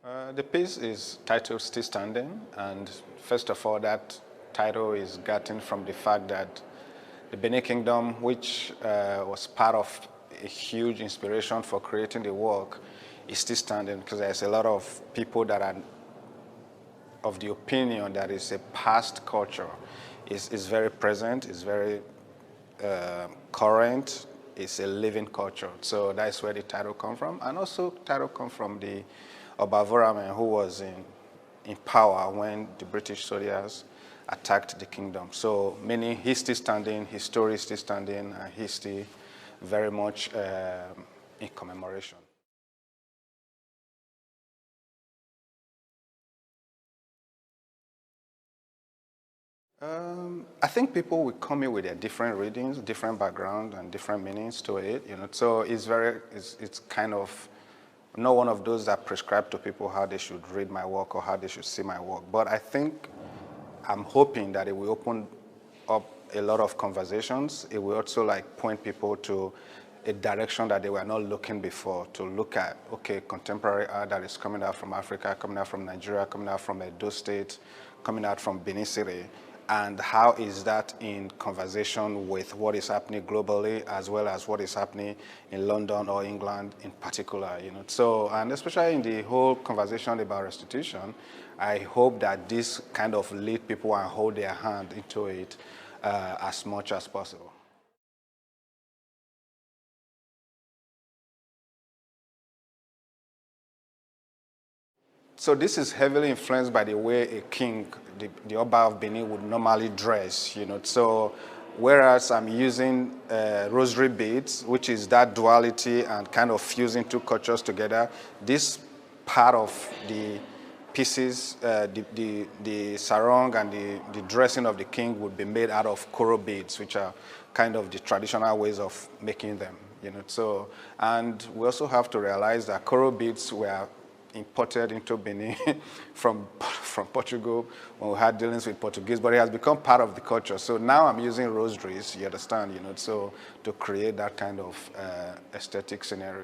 The piece is titled Still Standing, and first of all, that title is gotten from the fact that the Benin Kingdom, which was part of a huge inspiration for creating the work, is still standing because there's a lot of people that are of the opinion that it's a past culture. It's very present, it's very current, it's a living culture. So that's where the title comes from. And also title comes from the Obavuraman, who was in power when the British soldiers attacked the kingdom. So meaning he's still standing, his story is still standing, and he's still very much in commemoration. I think people will come in with their different readings, different background, and different meanings to it. So it's kind of not one of those that prescribe to people how they should read my work or how they should see my work. But I think I'm hoping that it will open up a lot of conversations. It will also point people to a direction that they were not looking before, to look at, okay, contemporary art that is coming out from Africa, coming out from Nigeria, coming out from Edo State, coming out from Benin City, and how is that in conversation with what is happening globally as well as what is happening in London or England in particular, So, and especially in the whole conversation about restitution, I hope that this kind of lead people and hold their hand into it as much as possible. So this is heavily influenced by the way a king, the Oba of Benin, would normally dress, So whereas I'm using rosary beads, which is that duality and kind of fusing two cultures together, this part of the pieces, the sarong and the dressing of the king would be made out of coral beads, which are kind of the traditional ways of making them, So, and we also have to realize that coral beads were imported into Benin from Portugal when we had dealings with Portuguese, but it has become part of the culture. So now I'm using rosaries, you understand, so to create that kind of aesthetic scenario.